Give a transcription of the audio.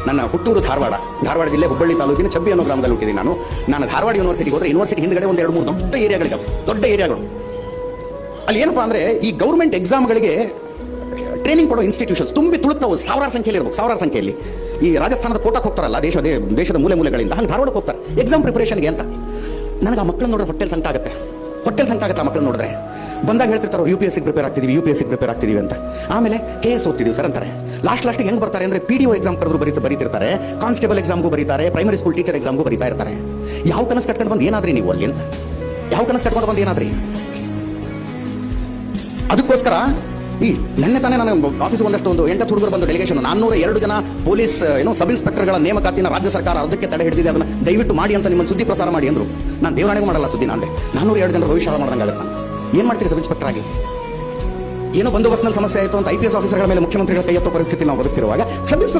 ನನ್ನ ಹುಟ್ಟೂರು ಧಾರವಾಡ ಜಿಲ್ಲೆ ಹುಬ್ಬಳ್ಳಿ ತಾಲೂಕಿನ ಚಬ್ಬಿ ಅನ್ನೋ ಗ್ರಾಮದಲ್ಲಿ ಹುಟ್ಟಿದ್ದೀನಿ ನಾನು ಧಾರವಾಡ ಯೂನಿವರ್ಸಿಟಿಗೆ ಹೋದ್ರೆ ಯೂನಿವರ್ಸಿಟಿ ಹಿಂದ್ಗಡೆ ಒಂದು 2-3 ದೊಡ್ಡ ಏರಿಯಾಗಳು. ಅಲ್ಲಿ ಏನಪ್ಪಾ ಅಂದ್ರೆ ಈ ಗೌರ್ಮೆಂಟ್ ಎಕ್ಸಾಮ್ಗಳಿಗೆ ಟ್ರೈನಿಂಗ್ ಕೊಡೋ ಇನ್ಸ್ಟಿಟ್ಯೂಷನ್ಸ್ ತುಂಬಿ ತುಳುಕ್ತಾವೆ, ಸಾವಿರಾರು ಸಂಖ್ಯೆಯಲ್ಲಿ. ಈ ರಾಜಸ್ಥಾನದ ಕೋಟಕ್ಕೆ ಹೋಗ್ತಾರಲ್ಲ ದೇಶದ ಮೂಲೆಗಳಿಂದ, ಹಂಗೆ ಧಾರವಾಡಕ್ಕೆ ಹೋಗ್ತಾರೆ ಎಕ್ಸಾಮ್ ಪ್ರಿಪರೇಷನ್ಗೆ ಅಂತ. ನನಗೆ ಆ ಮಕ್ಕಳನ್ನ ನೋಡಿದ್ರೆ ಹೊಟ್ಟೆಲ್ ಸಂಕಟ ಆಗುತ್ತೆ ಆ ಮಕ್ಕಳನ್ನ ನೋಡಿದ್ರೆ. ಬಂದಾಗ ಹೇಳ್ತಿರ್ತಾರೆ UPSC ಪ್ರಿಪೇರ್ ಆಗ್ತಿದೀವಿ ಅಂತ. ಆಮೇಲೆ KS ಓದ್ತಿದೀವಿ ಸರ್ ಅಂತಾರೆ. ಲಾಸ್ಟಿಗೆ ಹೆಂಗ್ ಬರ್ತಾರೆ ಅಂದ್ರೆ PDO ಎಕ್ಸಾಮ್ ಕರೆದ್ರು ಬರೀತಿರ್ತಾರೆ, ಕಾನ್ಸ್ಟೇಬಲ್ ಎಕ್ಸಾಮ್ಗೂ ಬರೀತಾರೆ, ಪ್ರೈಮರಿ ಸ್ಕೂಲ್ ಟೀಚರ್ ಎಕ್ಸಾಮ್ಗೂ ಬರೀತಾ ಇರ್ತಾರೆ. ಯಾವ ಕನಸು ಕಟ್ಕೊಂಡು ಬಂದು ಏನಾದ್ರಿ ನೀವು ಅಲ್ಲಿ ಅಂತ? ಅದಕ್ಕೋಸ್ಕರ ನೆನ್ನೆ ತಾನೇ ನಾನು ಆಫೀಸ್ಗೆ ಒಂದಷ್ಟು 8 ಹುಡುಗರು ಬಂದು ಡೆಲಿಗೇಷನ್ 402 ಜನ ಪೊಲೀಸ್ ಸಬ್ ಇನ್ಸ್ಪೆಕ್ಟರ್ಗಳ ನೇಮಕಾತಿನ ರಾಜ್ಯ ಸರ್ಕಾರ ಅದಕ್ಕೆ ತಡೆ ಹಿಡಿದಿದೆ, ಅದನ್ನ ದಯವಿಟ್ಟು ಮಾಡಿ ಅಂತ ನಿಮ್ಮನ್ನು ಸುದ್ದಿ ಪ್ರಸಾರ ಮಾಡಿ ಅಂದ್ರು. ನಾನು ದೇವರಾಣೆಗೂ ಮಾಡಲ್ಲ ಸುದ್ದಿ. ನಾನು 402 ಜನರ ಭವಿಷ್ಯ ಮಾಡ್ದಂಗಾಗತ್ತೆ. ಏನ್ ಮಾಡ್ತೀರಿ ಸಬ್ ಇನ್ಸ್ಪೆಕ್ಟರ್ ಆಗಿ? ಏನೋ ಬಂದೋಬಸ್ತ್ನಲ್ಲಿ ಸಮಸ್ಯೆ ಆಯಿತು ಅಂತ IPS ಆಫೀಸರ್ಗಳ ಮೇಲೆ ಮುಖ್ಯಮಂತ್ರಿಗಳ ಕೈ ಎತ್ತೋ ಪರಿಸ್ಥಿತಿ ನಾವು ಬದುಕ್ತಿರುವಾಗ ಸಬ್ ಇನ್ಸ್ಪೆಕ್ಟರ್